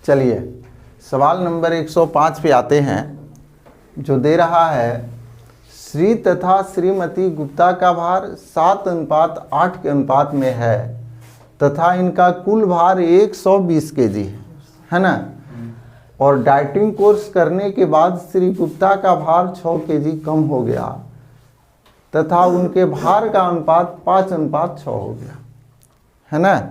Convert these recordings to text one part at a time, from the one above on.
चलिए सवाल नंबर 105 पे आते हैं, जो दे रहा है श्री तथा श्रीमती गुप्ता का भार 7:8 के अनुपात में है तथा इनका कुल भार 120 kg है ना, और डाइटिंग कोर्स करने के बाद श्री गुप्ता का भार 6 kg कम हो गया तथा उनके भार का अनुपात 5:6 हो गया है ना।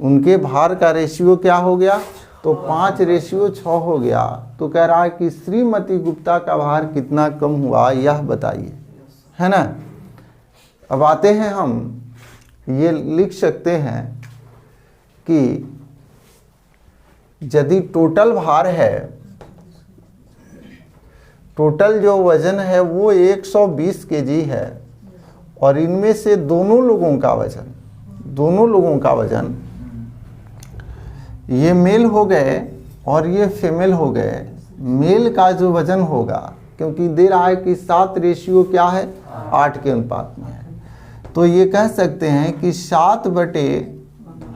उनके भार का रेशियो क्या हो गया, तो 5:6 हो गया। तो कह रहा है कि श्रीमती गुप्ता का भार कितना कम हुआ यह बताइए, है ना। अब आते हैं हम, ये लिख सकते हैं कि यदि टोटल भार है, टोटल जो वजन है वो 120 kg है और इनमें से दोनों लोगों का वजन ये मेल हो गए और ये फीमेल हो गए। मेल का जो वजन होगा, क्योंकि दे रहा है कि 7 रेशियो क्या है 8 के अनुपात में है, तो ये कह सकते हैं कि 7/,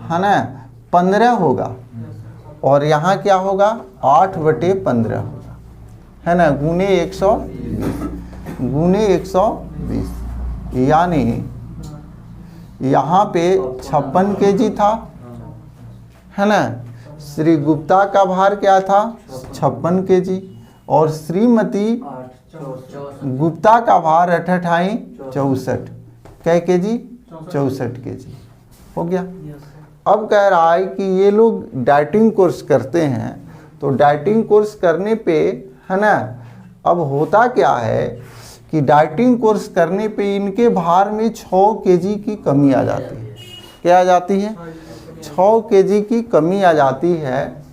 है ना, 15 होगा और यहाँ क्या होगा 8/15 होगा, है ना, गुने 120, यानी यहाँ पे 56 kg था, है ना। श्री गुप्ता का भार क्या था 56 kg और श्रीमती गुप्ता का भार 64 कै kg 64 kg हो गया। अब कह रहा है कि ये लोग डाइटिंग कोर्स करते हैं, तो डाइटिंग कोर्स करने पे, है ना, अब होता क्या है कि डाइटिंग कोर्स करने पे इनके भार में 6 kg की कमी आ जाती है। क्या आ जाती है 6 kg की कमी आ जाती है।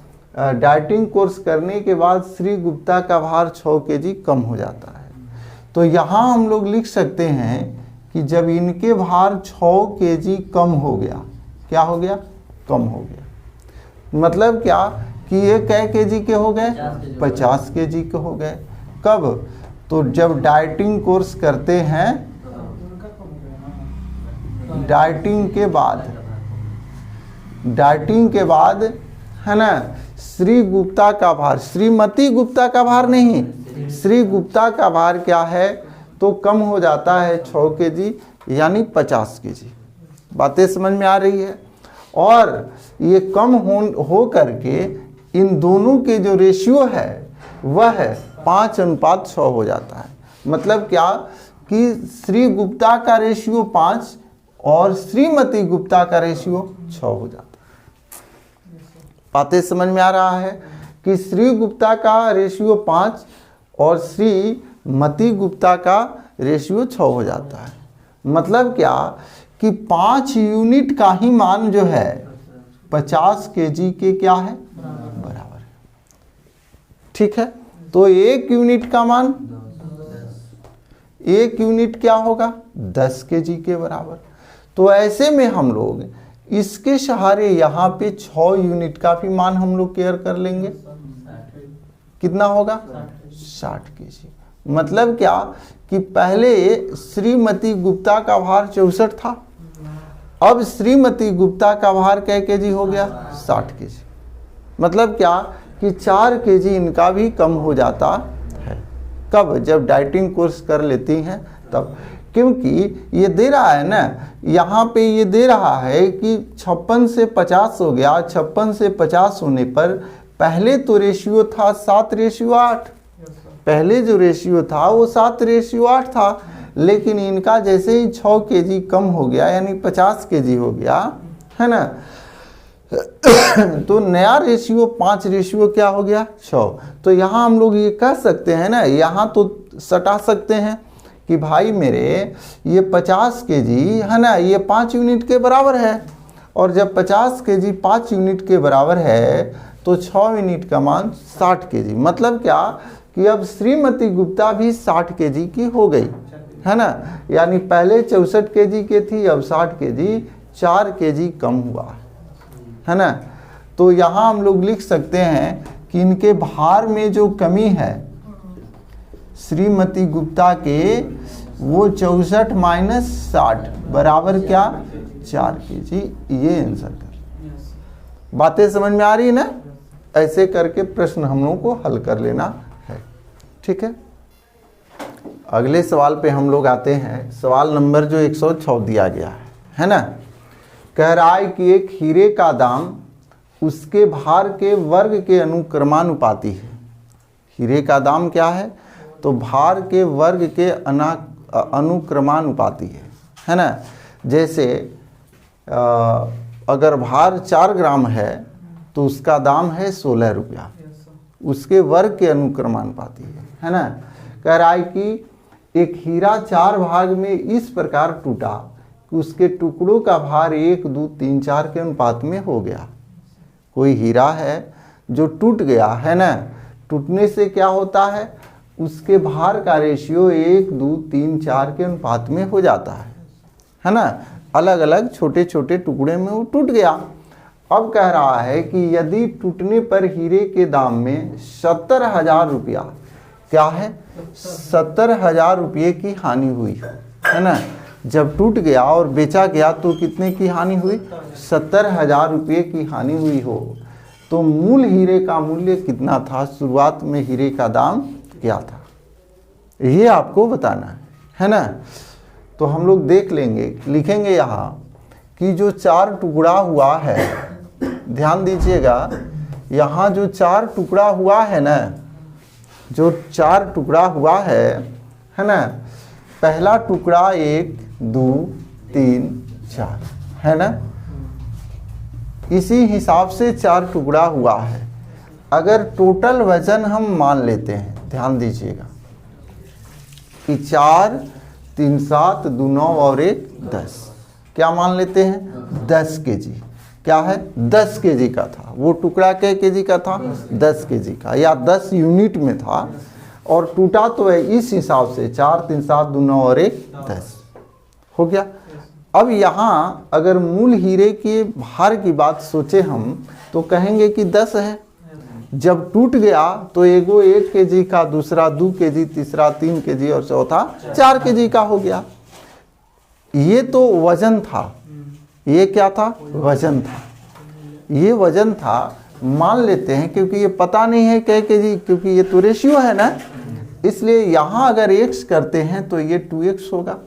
डाइटिंग कोर्स करने के बाद श्री गुप्ता का भार 6 kg कम हो जाता है। तो यहाँ हम लोग लिख सकते हैं कि जब इनके भार 6 kg कम हो गया, क्या हो गया, कम हो गया, मतलब क्या कि ये कै kg के हो गए 50 kg के हो गए। कब, तो जब डाइटिंग कोर्स करते हैं, डाइटिंग के बाद, है ना, श्री गुप्ता का भार, श्रीमती गुप्ता का भार नहीं, श्री गुप्ता का भार क्या है, तो कम हो जाता है 6 kg यानी 50 kg। बातें समझ में आ रही है। और ये कम हो करके इन दोनों के जो रेशियो है वह 5:6 हो जाता है। मतलब क्या कि श्री गुप्ता का रेशियो 5 और श्रीमती गुप्ता का रेशियो 6 हो जाता है। बातें समझ में आ रहा है कि श्री गुप्ता का रेशियो 5 और श्रीमती गुप्ता का रेशियो 6 हो जाता है। मतलब क्या कि 5 यूनिट का ही मान जो है 50 kg के क्या है बराबर है। ठीक है, तो 1 यूनिट का मान, 1 यूनिट क्या होगा 10 kg के बराबर। तो ऐसे में हम लोग इसके सहारे यहाँ पे 6 यूनिट का भी मान हम लोग केयर कर लेंगे। कितना होगा 60 kg। मतलब क्या कि पहले श्रीमती गुप्ता का भार 64 था, अब श्रीमती गुप्ता का भार कै kg हो गया 60 kg। मतलब क्या कि 4 kg इनका भी कम हो जाता है। कब, जब डाइटिंग कोर्स कर लेती हैं तब। क्योंकि ये दे रहा है ना, यहाँ पे ये दे रहा है कि 56 से 50 हो गया। 56 से 50 होने पर पहले तो रेशियो था 7:8, पहले जो रेशियो था वो 7:8 था, लेकिन इनका जैसे ही 6 kg कम हो गया यानी 50 kg हो गया, है ना, तो नया रेशियो 5 रेशियो क्या हो गया 6। तो यहाँ हम लोग ये कह सकते हैं ना, यहाँ तो सटा सकते हैं कि भाई मेरे ये 50 kg है ना, ये 5 यूनिट के बराबर है, और जब 50 kg 5 यूनिट के बराबर है तो 6 यूनिट का मान 60 kg। मतलब क्या कि अब श्रीमती गुप्ता भी 60 kg की हो गई, है ना, यानी पहले 64 kg के थी, अब 60 kg, 4 kg कम हुआ, है ना। तो यहाँ हम लोग लिख सकते हैं कि इनके भार में जो कमी है श्रीमती गुप्ता के, वो 64 - 60 बराबर क्या 4 kg। ये आंसर कर, बातें समझ में आ रही है ना। ऐसे करके प्रश्न हम लोगों को हल कर लेना है। ठीक है, अगले सवाल पे हम लोग आते हैं। सवाल नंबर जो 106 दिया गया है ना। कह रहा है कि एक हीरे का दाम उसके भार के वर्ग के अनुक्रमानुपाती है। हीरे का दाम क्या है? तो भार के वर्ग के अनुक्रमानुपाती है ना। जैसे अगर भार 4 ग्राम है तो उसका दाम है 16 रुपया, उसके वर्ग के अनुक्रमानुपाती है ना। कह रहा है कि एक हीरा 4 भाग में इस प्रकार टूटा कि उसके टुकड़ों का भार 1, 2, 3, 4 के अनुपात में हो गया। कोई हीरा है जो टूट गया है ना, टूटने से क्या होता है? उसके भार का रेशियो 1, 2, 3, 4 के अनुपात में हो जाता है ना। अलग अलग छोटे छोटे टुकड़े में वो टूट गया। अब कह रहा है कि यदि टूटने पर हीरे के दाम में 70,000 रुपया, क्या है? 70,000 रुपये की हानि हुई है ना। जब टूट गया और बेचा गया तो कितने की हानि हुई? 70,000 रुपये की हानि हुई हो तो मूल हीरे का मूल्य कितना था? शुरुआत में हीरे का दाम क्या था? ये आपको बताना है ना। तो हम लोग देख लेंगे, लिखेंगे यहाँ कि जो 4 टुकड़ा हुआ है, ध्यान दीजिएगा, यहाँ जो 4 टुकड़ा हुआ है ना, जो 4 टुकड़ा हुआ है ना। पहला टुकड़ा 1, 2, 3, 4 है ना। इसी हिसाब से 4 टुकड़ा हुआ है। अगर टोटल वजन हम मान लेते हैं, ध्यान दीजिएगा कि 4, 3, 7, 2, 9 और 1, 10, क्या मान लेते हैं? 10 केजी। क्या है? 10 केजी का था वो टुकड़ा। क्या केजी का था? 10 केजी का, या 10 यूनिट में था और टूटा तो है इस हिसाब से 4, 3, 7, 2, 9 और 1, 10 हो गया। अब यहाँ अगर मूल हीरे के भार की बात सोचे हम तो कहेंगे कि 10 है। जब टूट गया तो एगो 1 केजी का, दूसरा 2 केजी, तीसरा 3 केजी और चौथा 4 केजी का हो गया। ये तो वजन था। ये क्या था? वजन था। ये वजन था, मान लेते हैं, क्योंकि ये पता नहीं है कै केजी, क्योंकि ये तो रेशियो है ना। इसलिए यहाँ अगर x करते हैं तो ये 2x होगा,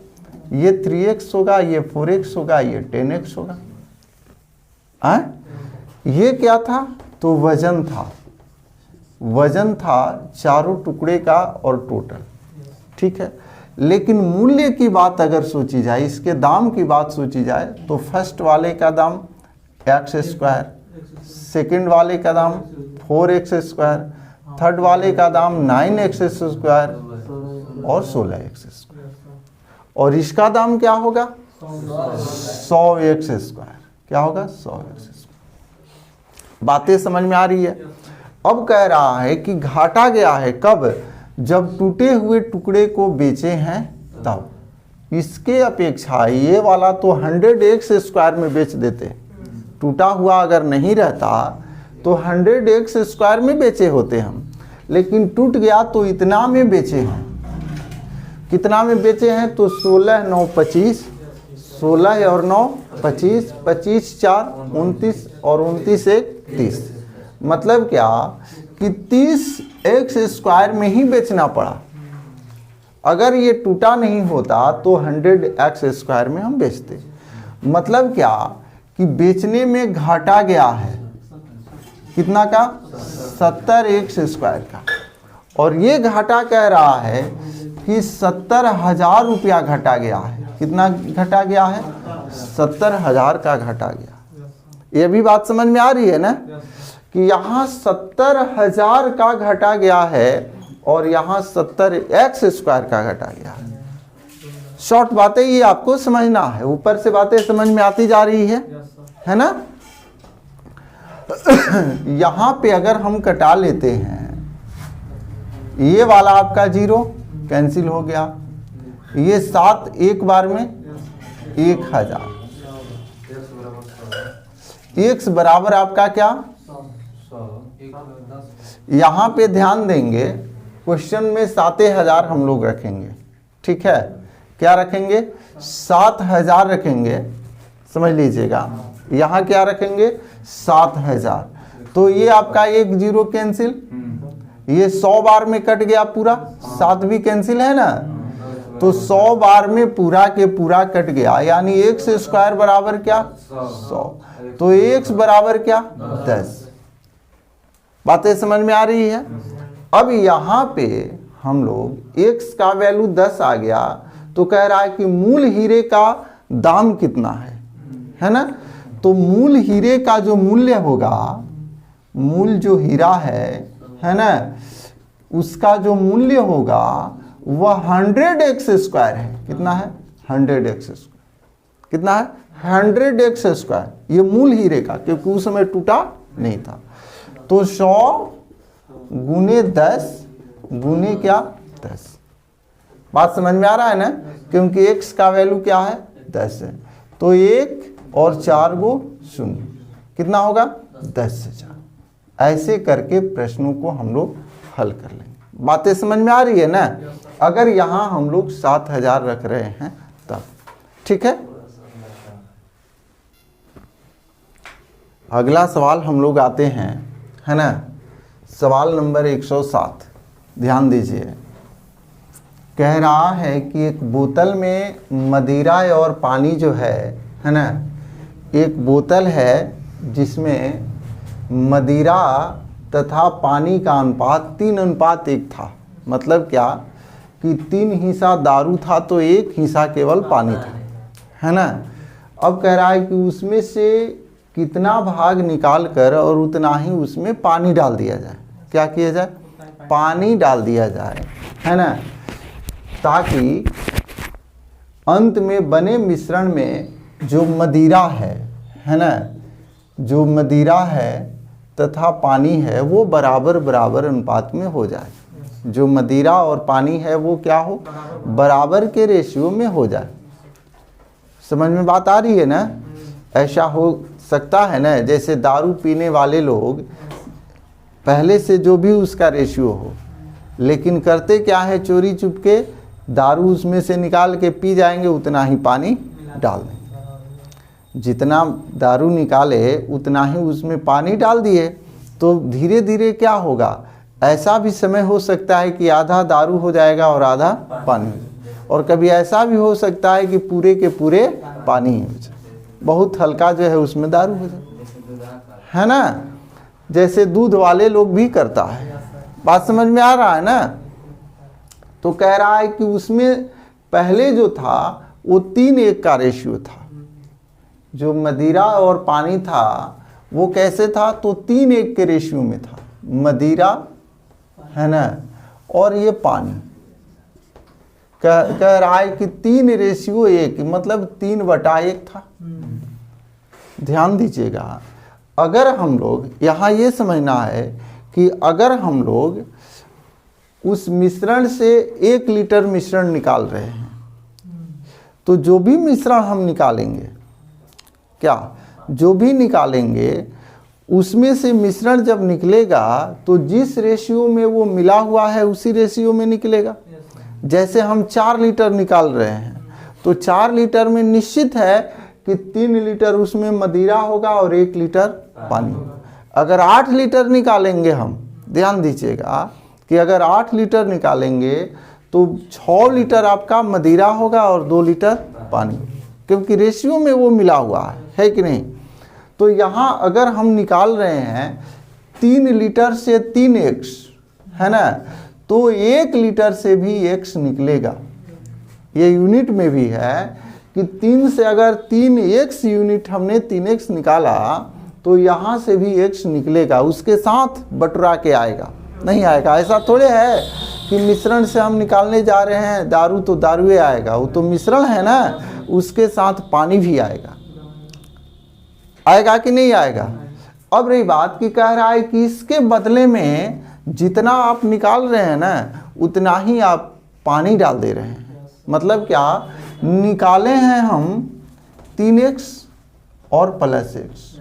ये 3x होगा, ये 4x होगा, ये 10x होगा। ये क्या था? तो वजन था। वजन था चारों टुकड़े का और टोटल। ठीक है, लेकिन मूल्य की बात अगर सोची जाए, इसके दाम की बात सोची जाए तो फर्स्ट वाले का दाम x², सेकंड वाले का दाम 4x², थर्ड वाले का दाम 9x² और 16x², और इसका दाम क्या होगा? 100x²। क्या होगा? 100x²। बातें समझ में आ रही है? अब कह रहा है कि घाटा गया है कब? जब टूटे हुए टुकड़े को बेचे हैं तब। इसके अपेक्षा ये वाला तो 100x² में बेच देते। टूटा हुआ अगर नहीं रहता तो 100x² में बेचे होते हम, लेकिन टूट गया तो इतना में बेचे हैं। कितना में बेचे हैं? तो 16, 9, 25, 16 और 9, 25, 25, 4, 29 और 29, 1, 30। मतलब क्या कि 30x² में ही बेचना पड़ा। अगर ये टूटा नहीं होता तो 100x² में हम बेचते। मतलब क्या कि बेचने में घाटा गया है। कितना का? 70x² का। और ये घाटा कह रहा है कि 70,000 रुपया घटा गया है। कितना घटा गया है? 70,000 का घटा गया। ये भी बात समझ में आ रही है ना कि यहाँ 70,000 का घटा गया है और यहाँ 70x² का घटा गया है। शॉर्ट बातें ये आपको समझना है, ऊपर से बातें समझ में आती जा रही है ना। यहाँ पे अगर हम कटा लेते हैं, ये वाला आपका 0 कैंसिल हो गया, ये 7 एक बार में 1000, x बराबर आपका क्या? यहाँ पे ध्यान देंगे, क्वेश्चन में 7,000 हम लोग रखेंगे। ठीक है, क्या रखेंगे? 7,000 रखेंगे। समझ लीजिएगा, यहाँ क्या रखेंगे? 7,000। तो ये आपका एक जीरो कैंसिल, ये 100 बार में कट गया पूरा, 7 भी कैंसिल है ना, तो 100 बार में पूरा के पूरा कट गया, यानी x स्क्वायर बराबर क्या 100, तो x बराबर क्या 10। बातें समझ में आ रही है। अब यहाँ पे हम लोग x का वैल्यू 10 आ गया, तो कह रहा है कि मूल हीरे का दाम कितना है ना। तो मूल हीरे का जो मूल्य होगा, मूल जो हीरा है ना, उसका जो मूल्य होगा वह 100x स्क्वायर है। कितना है 100x स्क्वायर, कितना है 100x स्क्वायर, ये मूल हीरे का, क्योंकि उस समय टूटा नहीं था। तो 100 गुने 10 गुने क्या 10। बात समझ में आ रहा है ना, क्योंकि x का वैल्यू क्या है 10 है, तो 1 और 4 गो 0, कितना होगा 10 से 4। ऐसे करके प्रश्नों को हम लोग हल कर लेंगे। बातें समझ में आ रही है ना। अगर यहाँ हम लोग 7000 रख रहे हैं तब, ठीक है। अगला सवाल हम लोग आते हैं, है ना, सवाल नंबर 107। ध्यान दीजिए, कह रहा है कि एक बोतल में मदिरा और पानी जो है ना, एक बोतल है जिसमें मदिरा तथा पानी का अनुपात 3:1 था। मतलब क्या कि 3 हिस्सा दारू था तो 1 हिस्सा केवल पानी था, है ना। अब कह रहा है कि उसमें से कितना भाग निकाल कर और उतना ही उसमें पानी डाल दिया जाए। क्या किया जाए, पानी डाल दिया जाए, है ना, ताकि अंत में बने मिश्रण में जो मदिरा है ना, जो मदिरा है तथा पानी है वो बराबर बराबर अनुपात में हो जाए। जो मदिरा और पानी है वो क्या हो, बराबर के रेशियो में हो जाए। समझ में बात आ रही है ना। ऐसा हो सकता है ना, जैसे दारू पीने वाले लोग पहले से जो भी उसका रेशियो हो, लेकिन करते क्या है, चोरी चुपके दारू उसमें से निकाल के पी जाएंगे, उतना ही पानी डाल देंगे। जितना दारू निकाले उतना ही उसमें पानी डाल दिए, तो धीरे धीरे क्या होगा, ऐसा भी समय हो सकता है कि आधा दारू हो जाएगा और आधा पानी, और कभी ऐसा भी हो सकता है कि पूरे के पूरे पानी ही हो जाए, बहुत हल्का जो है उसमें दारू हो जाए, है ना। जैसे दूध वाले लोग भी करता है। बात समझ में आ रहा है ना। तो कह रहा है कि उसमें पहले जो था वो 3:1 का रेशियो था। जो मदिरा और पानी था वो कैसे था, तो 3:1 के रेशियो में था। मदिरा, है ना, और ये पानी। कह रहा है कि 3:1, मतलब 3/1 था। ध्यान दीजिएगा, अगर हम लोग यहाँ ये समझना है कि अगर हम लोग उस मिश्रण से 1 लीटर मिश्रण निकाल रहे हैं, तो जो भी मिश्रण हम निकालेंगे, क्या जो भी निकालेंगे, उसमें से मिश्रण जब निकलेगा तो जिस रेशियो में वो मिला हुआ है उसी रेशियो में निकलेगा। जैसे हम 4 लीटर निकाल रहे हैं, तो 4 लीटर में निश्चित है कि 3 लीटर उसमें मदिरा होगा और 1 लीटर पानी होगा। अगर 8 लीटर निकालेंगे हम, ध्यान दीजिएगा कि अगर 8 लीटर निकालेंगे तो 6 लीटर आपका मदिरा होगा और 2 लीटर पानी, क्योंकि रेशियो में वो मिला हुआ है कि नहीं। तो यहाँ अगर हम निकाल रहे हैं 3 लीटर से 3x, है ना, तो 1 लीटर से भी x निकलेगा। ये यूनिट में भी है कि 3 से अगर 3x यूनिट हमने 3x निकाला तो यहाँ से भी x निकलेगा, उसके साथ बटुरा के आएगा, नहीं आएगा। ऐसा थोड़े है कि मिश्रण से हम निकालने जा रहे हैं दारू तो दारुए आएगा, वो तो मिश्रण है ना, उसके साथ पानी भी आएगा। आएगा कि नहीं आएगा। अब रही बात कि कह रहा है कि इसके बदले में जितना आप निकाल रहे हैं ना, उतना ही आप पानी डाल दे रहे हैं। मतलब क्या, निकाले हैं हम 3x और +x,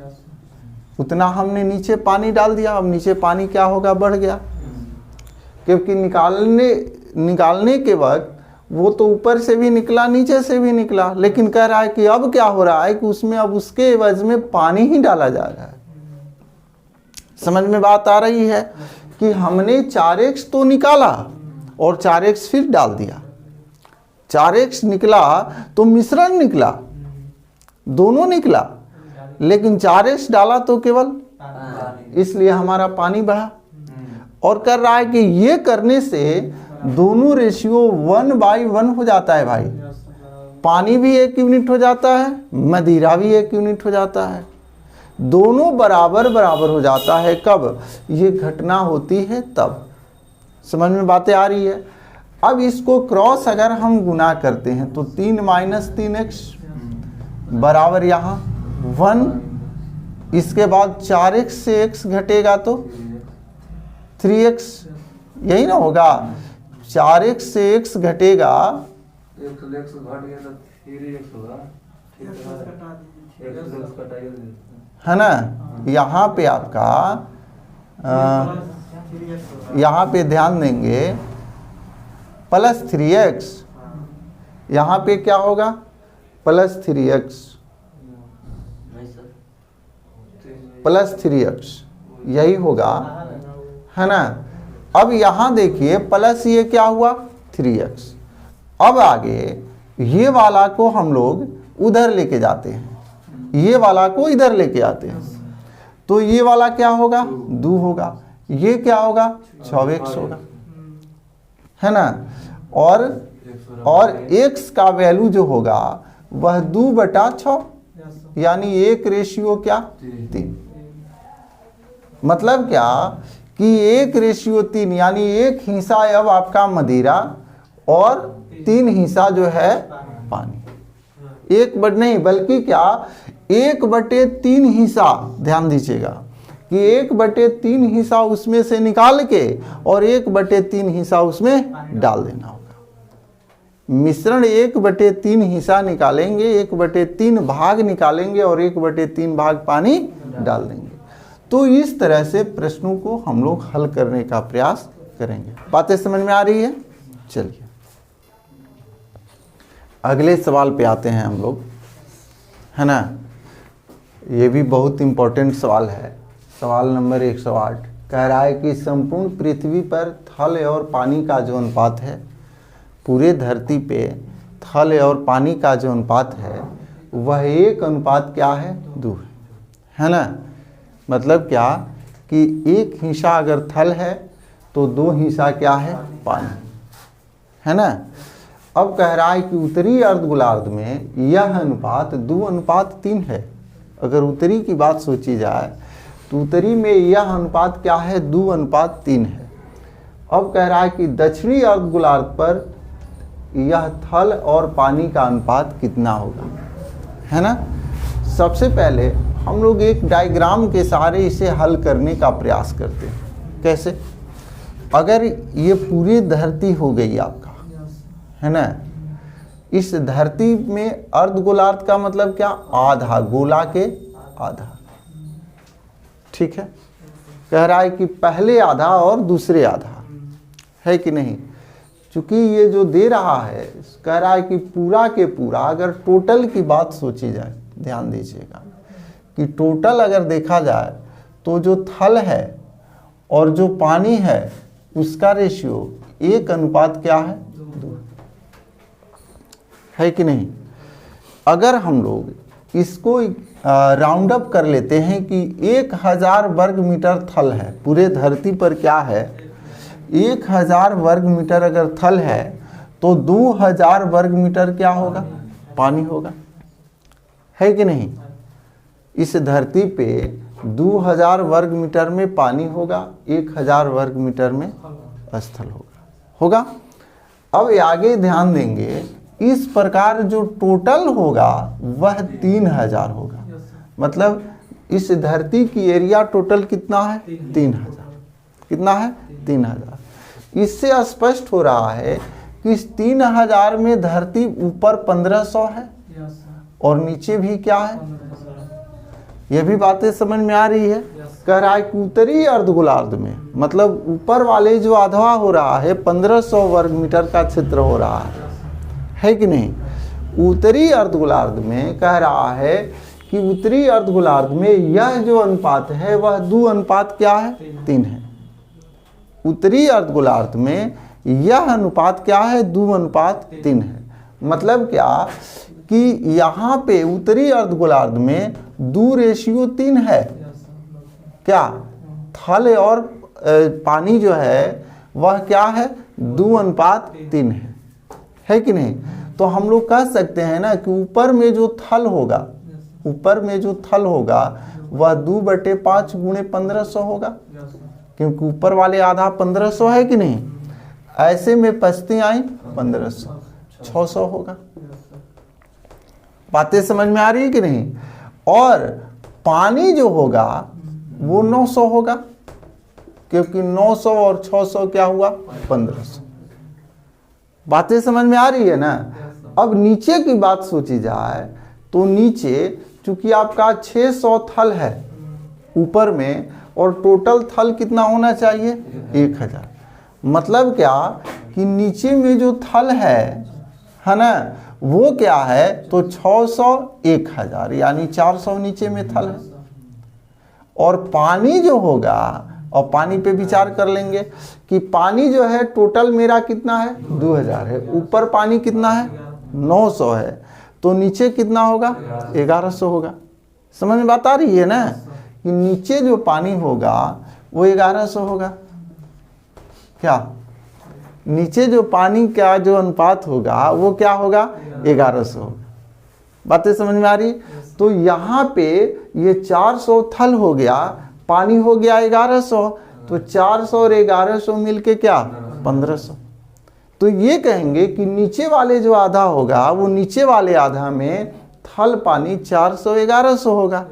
उतना हमने नीचे पानी डाल दिया। अब नीचे पानी क्या होगा, बढ़ गया, क्योंकि निकालने के वक्त वो तो ऊपर से भी निकला नीचे से भी निकला, लेकिन कह रहा है कि अब क्या हो रहा है कि उसमें अब उसके एवज में पानी ही डाला जा रहा है। समझ में बात आ रही है कि हमने 4x तो निकाला और 4x फिर डाल दिया। 4x निकला तो मिश्रण निकला, दोनों निकला, लेकिन 4x डाला तो केवल, इसलिए हमारा पानी बढ़ा। और कर रहा है कि ये करने से दोनों रेशियो 1/1 हो जाता है भाई। पानी भी 1 यूनिट हो जाता है, मदिरा भी 1 यूनिट हो जाता है, दोनों बराबर बराबर हो जाता है। कब ये घटना होती है तब। समझ में बातें आ रही है। अब इसको क्रॉस अगर हम गुना करते हैं तो 3 - 3x बराबर यहाँ 1, इसके बाद 4x से x घटेगा तो 3x, यही ना होगा। 4x से x घटेगा, है ना। यहाँ पे आपका यहाँ पे ध्यान देंगे +3x, यहाँ पे क्या होगा +3x +3x, यही होगा, है ना। अब यहाँ देखिए प्लस ये क्या हुआ 3x। अब आगे ये वाला को हम लोग उधर लेके जाते हैं, ये वाला को इधर लेके आते हैं, तो ये वाला क्या होगा 2 होगा, ये क्या होगा 6x होगा, है ना। और x का वैल्यू जो होगा वह 2/6, यानी 1 क्या 3। मतलब क्या कि 1 यानी 1 हिस्सा अब आपका मदिरा और 3 हिस्सा जो है पानी। 1 नहीं बल्कि क्या 1/3 हिस्सा, ध्यान दीजिएगा कि 1/3 हिस्सा उसमें से निकाल के और 1/3 हिस्सा उसमें डाल देना होगा। मिश्रण 1/3 हिस्सा निकालेंगे, 1/3 भाग निकालेंगे और 1/3 भाग पानी डाल देंगे। तो इस तरह से प्रश्नों को हम लोग हल करने का प्रयास करेंगे। बातें समझ में आ रही है। चलिए अगले सवाल पे आते हैं हम लोग, है ना। ये भी बहुत इंपॉर्टेंट सवाल है। सवाल नंबर 108 कह रहा है कि संपूर्ण पृथ्वी पर थल और पानी का जो अनुपात है, पूरे धरती पे थल और पानी का जो अनुपात है वह 1 क्या है 2 है ना। मतलब क्या कि 1 हिस्सा अगर थल है तो 2 हिस्सा क्या है पानी, है ना। अब कह रहा है कि उत्तरी अर्धगोलार्ध में यह अनुपात 2:3 है। अगर उत्तरी की बात सोची जाए तो उत्तरी में यह अनुपात क्या है 2:3 है। अब कह रहा है कि दक्षिणी अर्धगोलार्ध पर यह थल और पानी का अनुपात कितना होगा, है ना। सबसे पहले हम लोग एक डायग्राम के सहारे इसे हल करने का प्रयास करते हैं। कैसे? अगर ये पूरी धरती हो गई आपका, है ना, इस धरती में अर्धगोलार्ध का मतलब क्या आधा, गोला के आधा, ठीक है। कह रहा है कि पहले आधा और दूसरे आधा, है कि नहीं। चूंकि ये जो दे रहा है कह रहा है कि पूरा के पूरा, अगर टोटल की बात सोची जाए, ध्यान दीजिएगा कि टोटल अगर देखा जाए तो जो थल है और जो पानी है उसका रेशियो 1 क्या है 2, है कि नहीं। अगर हम लोग इसको राउंड अप कर लेते हैं कि 1000 वर्ग मीटर थल है, पूरे धरती पर क्या है 1000 वर्ग मीटर अगर थल है तो 2000 वर्ग मीटर क्या होगा पानी होगा, है कि नहीं। इस धरती पे 2000 वर्ग मीटर में पानी होगा, 1000 वर्ग मीटर में स्थल होगा। अब आगे ध्यान देंगे, इस प्रकार जो टोटल होगा वह 3000 होगा। मतलब इस धरती की एरिया टोटल कितना है 3000, कितना है 3000। इससे स्पष्ट हो रहा है कि इस 3000 में धरती ऊपर 1500 है और नीचे भी क्या है, यह भी बातें समझ में आ रही है। कह रहा है कि उत्तरी अर्धगोलार्ध में, मतलब ऊपर वाले जो आधा हो रहा है 1500 वर्ग मीटर का क्षेत्र हो रहा है कि नहीं। उत्तरी अर्धगोलार्ध में कह रहा है कि उत्तरी अर्धगोलार्ध में यह जो अनुपात है वह 2 अनुपात क्या है 3 है। उत्तरी अर्धगोलार्ध में यह अनुपात क्या है 2 अनुपात 3 है। मतलब क्या कि यहाँ पे उत्तरी अर्धगोलार्ध में 2:3 है। क्या थल और पानी जो है वह क्या है 2 अनुपात 3 है कि नहीं। तो हम लोग कह सकते हैं ना कि ऊपर में जो थल होगा, ऊपर में जो थल होगा वह 2/5 × 1500 होगा, क्योंकि ऊपर वाले आधा 1500 है कि नहीं। ऐसे में पस्ती आई 1500, 600 होगा। बातें समझ में आ रही है कि नहीं। और पानी जो होगा वो 900 होगा, क्योंकि 900 और 600 क्या हुआ 1500। बातें समझ में आ रही है ना। अब नीचे की बात सोची जाए तो नीचे चूंकि आपका 600 थल है ऊपर में, और टोटल थल कितना होना चाहिए 1000। मतलब क्या कि नीचे में जो थल है ना, वो क्या है तो 600 1000 यानी 400 नीचे में थल है। और पानी जो होगा, और पानी पे विचार कर लेंगे कि पानी जो है टोटल मेरा कितना है 2000 है, ऊपर पानी कितना है 900 है, तो नीचे कितना होगा 1100 होगा। समझ में बात आ रही है ना कि नीचे जो पानी होगा वो 1100 होगा। क्या नीचे जो पानी का जो अनुपात होगा वो क्या होगा 1100 होगा। बातें समझ में आ रही। तो यहाँ पे ये 400 थल हो गया, पानी हो गया 1100, तो 400 और 1100 मिलके क्या 1500। तो ये कहेंगे कि नीचे वाले जो आधा होगा वो नीचे वाले आधा में थल पानी 400 1100 होगा,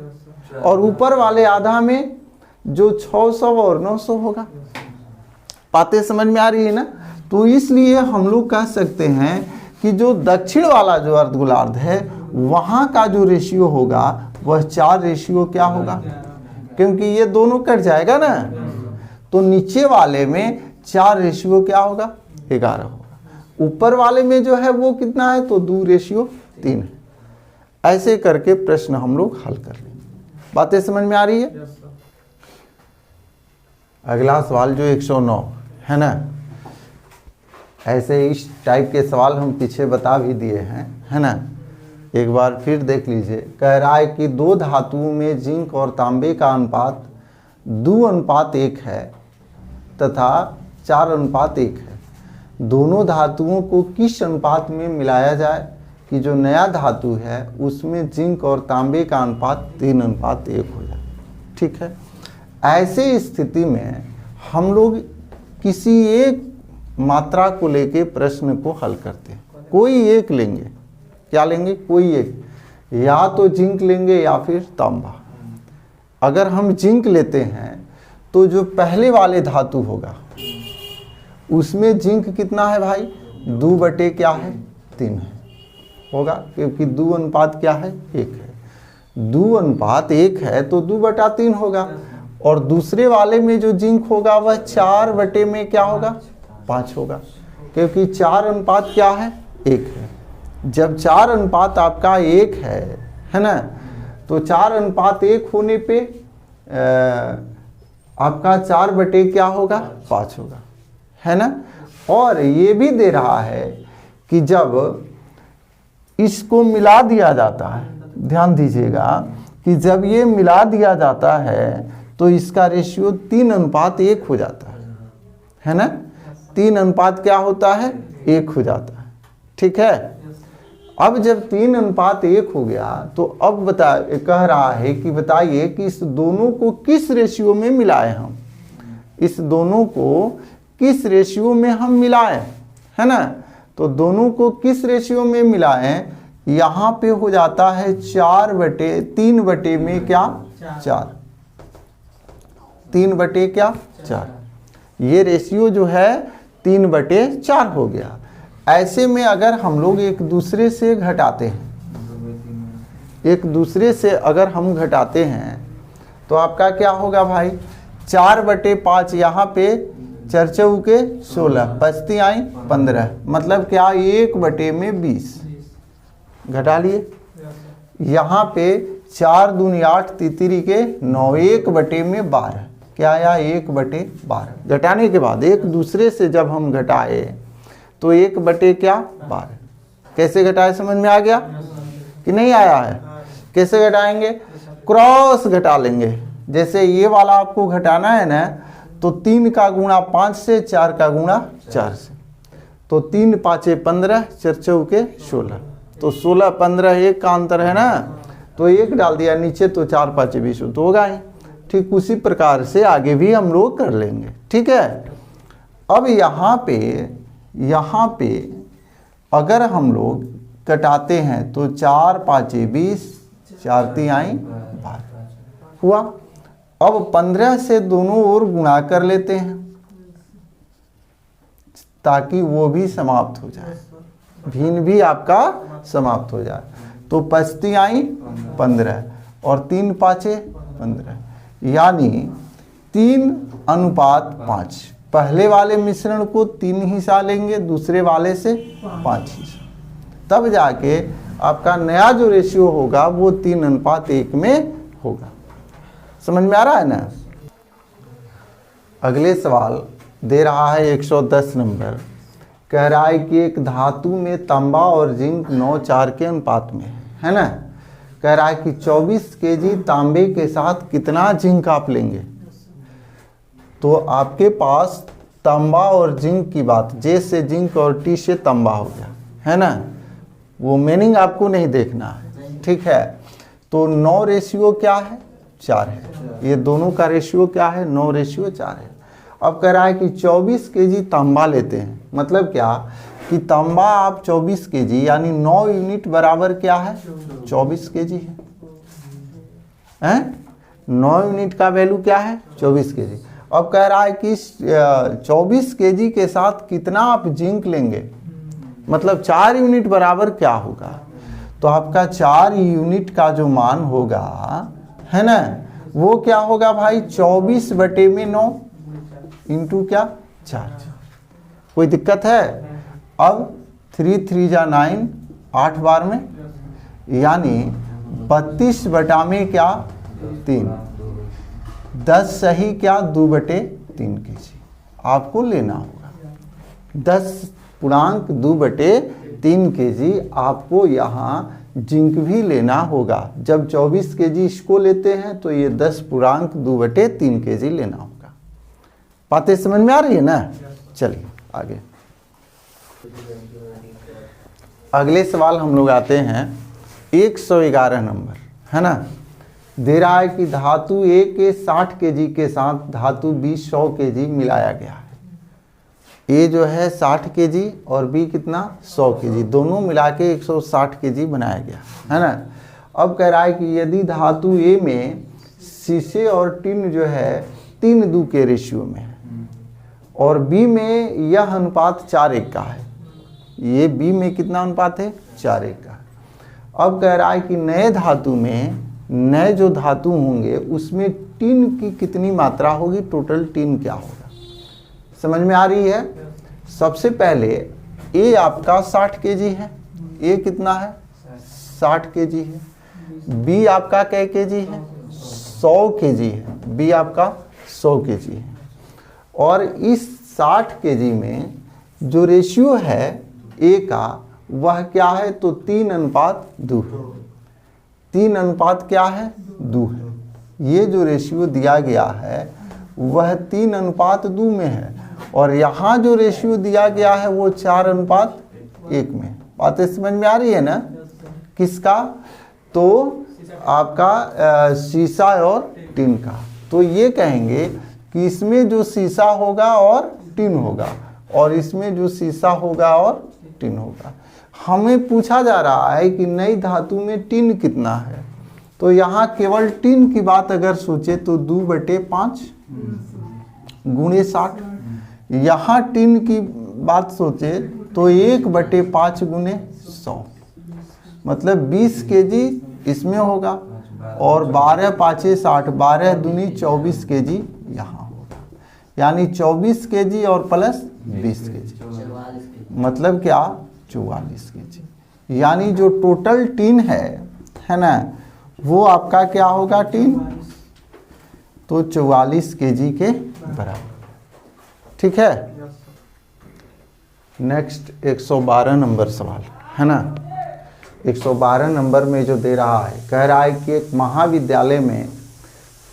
और ऊपर वाले आधा में जो 600 और 900 होगा। बातें समझ में आ रही है ना। तो इसलिए हम लोग कह सकते हैं कि जो दक्षिण वाला जो अर्धगोलार्ध है वहाँ का जो रेशियो होगा वह 4 क्या होगा, क्योंकि ये दोनों कट जाएगा ना। तो नीचे वाले में 4 क्या होगा 11 होगा। ऊपर वाले में जो है वो कितना है तो 2:3 है। ऐसे करके प्रश्न हम लोग हल कर लेंगे। बातें समझ में आ रही है। अगला सवाल जो 109 है ना, ऐसे इस टाइप के सवाल हम पीछे बता भी दिए हैं, है ना। एक बार फिर देख लीजिए। कह रहा है कि 2 धातुओं में जिंक और तांबे का अनुपात 2:1 है तथा 4:1 है। दोनों धातुओं को किस अनुपात में मिलाया जाए कि जो नया धातु है उसमें जिंक और तांबे का अनुपात 3:1 हो जाए। ठीक है। ऐसे स्थिति में हम लोग किसी एक मात्रा को लेके प्रश्न को हल करते हैं। कोई एक लेंगे। क्या लेंगे? कोई एक, या तो जिंक लेंगे या फिर तांबा। अगर हम जिंक लेते हैं तो जो पहले वाले धातु होगा उसमें जिंक कितना है भाई 2/3 है होगा, क्योंकि 2:1 क्या है 1 है। 2:1 है तो 2/3 होगा। और दूसरे वाले में जो जिंक होगा वह 4 में क्या होगा 5 होगा, क्योंकि 4 क्या है 1 है। जब 4 आपका 1 है ना, तो 4:1 होने पे आपका 4 क्या होगा 5 होगा, है ना। और ये भी दे रहा है कि जब इसको मिला दिया जाता है, ध्यान दीजिएगा कि जब ये मिला दिया जाता है तो इसका रेशियो 3:1 हो जाता है ना। 3 क्या होता है 1 हो जाता है। ठीक है। अब जब 3:1 हो गया तो अब कह रहा है कि बताइए कि इस दोनों को किस रेशियो में मिलाएं हम, इस दोनों को किस रेशियो में हम मिलाएं, है ना। तो दोनों को किस रेशियो में मिलाएं, यहाँ पे हो जाता है 3 में क्या 4, 3 क्या 4। ये रेशियो जो है 3/4 हो गया। ऐसे में अगर हम लोग एक दूसरे से घटाते हैं, एक दूसरे से अगर हम घटाते हैं तो आपका क्या होगा भाई 4/5, यहाँ पे 4 के 16, बचती आई 15, मतलब क्या 1/20 घटा लिए। यहाँ पे 4 दूनी 8, तितरी के 9, 1/12 क्या आया 1/12। घटाने के बाद एक दूसरे से जब हम घटाए तो 1/12 कैसे घटाए, समझ में आ गया कि नहीं आया है? कैसे घटाएंगे? क्रॉस घटा लेंगे। जैसे ये वाला आपको घटाना है ना, तो 3 का गुणा 5 से, 4 का गुणा 4 से, तो 3 5 15, 4 चौके 16, तो 16 15 1 का अंतर है ना, तो 1 डाल दिया नीचे, तो 4 5 20 तो होगा ही। ठीक उसी प्रकार से आगे भी हम लोग कर लेंगे। ठीक है, अब यहाँ पे अगर हम लोग कटाते हैं तो 4 5 20, 4 3 12 हुआ। अब 15 से दोनों ओर गुणा कर लेते हैं ताकि वो भी समाप्त हो जाए, भिन्न भी आपका समाप्त हो जाए। तो 5 3 15 और 3 5 15, यानी 3:5। पहले वाले मिश्रण को 3 हिस्सा लेंगे, दूसरे वाले से 5 हिस्सा, तब जाके आपका नया जो रेशियो होगा वो 3:1 में होगा। समझ में आ रहा है ना? अगले सवाल दे रहा है 110 नंबर, कह रहा है कि एक धातु में तांबा और जिंक 9:4 के अनुपात में है ना। कह रहा है कि 24 केजी तांबे के साथ कितना जिंक आप लेंगे। तो आपके पास तांबा और जिंक की बात, जे से जिंक और टी से तांबा हो गया है ना, वो मीनिंग आपको नहीं देखना है। ठीक है, तो 9 क्या है 4 है, ये दोनों का रेशियो क्या है 9:4 है। अब कह रहा है कि 24 केजी तांबा लेते हैं, मतलब क्या कि तांबा आप 24 केजी यानी 9 यूनिट बराबर क्या है 24 केजी है। 9 यूनिट का वैल्यू क्या है 24 केजी। अब कह रहा है कि 24 केजी के साथ कितना आप जिंक लेंगे, मतलब 4 यूनिट बराबर क्या होगा। तो आपका 4 यूनिट का जो मान होगा है ना, वो क्या होगा भाई 24/9 इंटू क्या 4। कोई दिक्कत है? अब 3 3 जा 9, 8 बार में, यानी 32/में क्या 3, 10 सही क्या 2/3 केजी आपको लेना होगा। 10.2/3 केजी आपको यहाँ जिंक भी लेना होगा। जब 24 केजी इसको लेते हैं तो ये 10.2/3 केजी लेना होगा। बातें समझ में आ रही है ना? चलिए आगे अगले सवाल हम लोग आते हैं 111 नंबर है ना। दे रहा है कि धातु A के 60 केजी के साथ धातु B 100 केजी मिलाया गया है। A जो है 60 केजी और B कितना 100 केजी, दोनों मिला के 160 केजी बनाया गया है ना। अब कह रहा है कि यदि धातु A में शीशे और टिन जो है 3:2 के रेशियो में है और B में यह अनुपात 4:1 का है। ये B में कितना अनुपात है 4:1 का। अब कह रहा है कि नए जो धातु होंगे उसमें टिन की कितनी मात्रा होगी, टोटल टिन क्या होगा। समझ में आ रही है? सबसे पहले A आपका 60 केजी है, A कितना है 60 केजी है। B आपका कै केजी है 100 केजी है, B आपका 100 केजी है। और इस 60 केजी में जो रेशियो है A का वह क्या है, तो 3:2 है। 3 क्या है 2 है। ये जो रेशियो दिया गया है वह 3:2 में है और यहाँ जो रेशियो दिया गया है वो 4:1 में। बातें समझ में आ रही है ना? किसका? तो आपका शीशा और टिन का। तो ये कहेंगे कि इसमें जो शीशा होगा और टिन होगा और इसमें जो शीशा होगा और टिन होगा। हमें पूछा जा रहा है कि नई धातु में टिन कितना है, तो यहाँ केवल टिन की बात अगर सोचे तो 2/5 गुणे 60। यहाँ टिन की बात सोचे तो 1/5 गुणे 100, मतलब 20 केजी इसमें होगा और 12 5 60, 12 दूनी 24 केजी यहाँ होगा, यानी 24 केजी और प्लस 20 केजी, मतलब क्या 44 केजी। यानी जो टोटल टिन है ना, वो आपका क्या होगा टीम, तो 44 kg के बराबर। ठीक है, नेक्स्ट 112 नंबर सवाल है ना। 112 नंबर में जो दे रहा है, कह रहा है कि एक महाविद्यालय में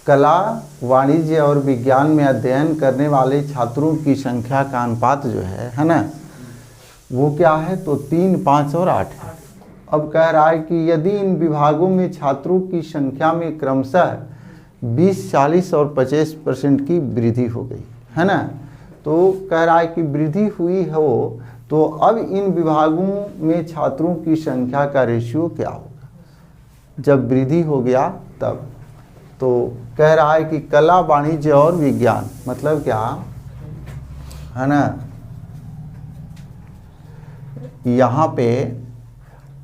कला, वाणिज्य और विज्ञान में अध्ययन करने वाले छात्रों की संख्या का अनुपात जो है ना, वो क्या है, तो 3, 5 और 8 है। अब कह रहा है कि यदि इन विभागों में छात्रों की संख्या में क्रमशः 20, 40 और 50% की वृद्धि हो गई है ना, तो कह रहा है कि वृद्धि हुई हो, तो अब इन विभागों में छात्रों की संख्या का रेशियो क्या होगा जब वृद्धि हो गया तब। तो कह रहा है कि कला, वाणिज्य और विज्ञान मतलब क्या है ना, यहाँ पे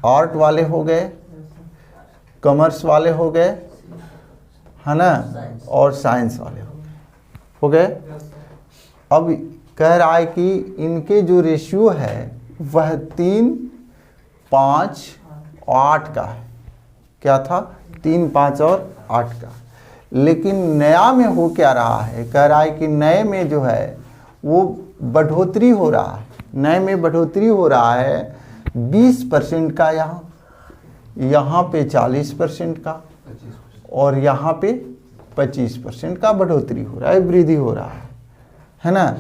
आर्ट वाले हो गए, कॉमर्स वाले हो गए है ना, और साइंस वाले हो गए। अब कह रहा है कि इनके जो रेशियो है वह 3, 5, 8 का है। क्या था, 3, 5 और 8 का। लेकिन नया में हो क्या रहा है, कह रहा है कि नए में जो है वो बढ़ोतरी हो रहा है, नए में बढ़ोतरी हो रहा है 20% का, यहाँ पे 40% का, और यहाँ पे 25% का बढ़ोतरी हो रहा है, वृद्धि हो रहा है ना।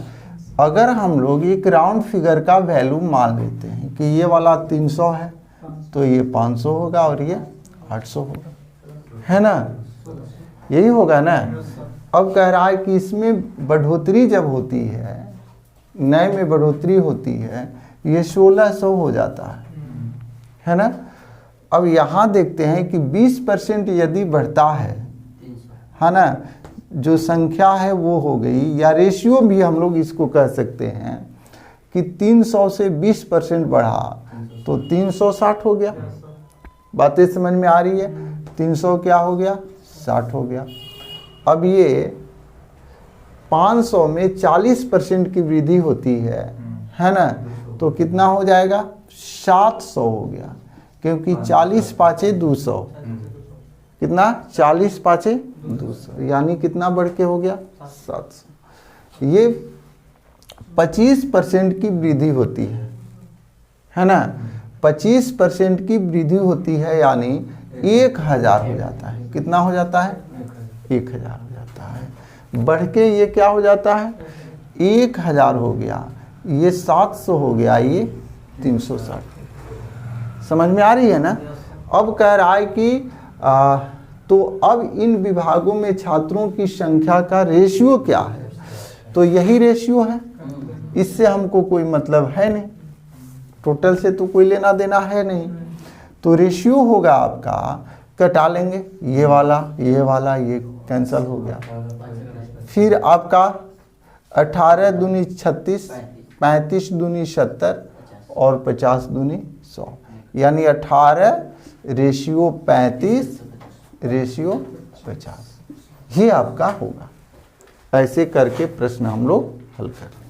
अगर हम लोग एक राउंड फिगर का वैल्यू मान लेते हैं कि ये वाला 300 है तो ये 500 होगा और ये 800 होगा, है ना, यही होगा ना। अब कह रहा है कि इसमें बढ़ोतरी जब होती है, नए में बढ़ोतरी होती है, ये 1600 हो जाता है ना। अब यहाँ देखते हैं कि 20% यदि बढ़ता है ना, जो संख्या है वो हो गई, या रेशियो भी हम लोग इसको कह सकते हैं कि 300 से 20% बढ़ा तो 360 हो गया। बातें समझ में आ रही है, 300 क्या हो गया, 60 हो गया। अब ये 500 में 40% की वृद्धि होती है ना, तो कितना हो जाएगा, 700 हो गया, क्योंकि 40 5 200, कितना, 40 5 200, यानी कितना बढ़ के हो गया, 700। ये 25% की वृद्धि होती है ना, 25% की वृद्धि होती है, यानी 1000 हो जाता है। कितना हो जाता है, 1000 हो जाता है। बढ़ के ये क्या हो जाता है, 1000 हो गया, ये 700 हो गया, ये 360। समझ में आ रही है ना। अब कह रहा है कि तो अब इन विभागों में छात्रों की संख्या का रेशियो क्या है, तो यही रेशियो है, इससे हमको कोई मतलब है नहीं, टोटल से तो कोई लेना देना है नहीं। तो रेशियो होगा आपका, कटा लेंगे, ये वाला ये कैंसिल हो गया। फिर आपका 18 दूनी 36, 35 दूनी 70 और 50 दूनी 100, यानी 18 रेशियो 35 रेशियो 50, ये आपका होगा। ऐसे करके प्रश्न हम लोग हल करते हैं।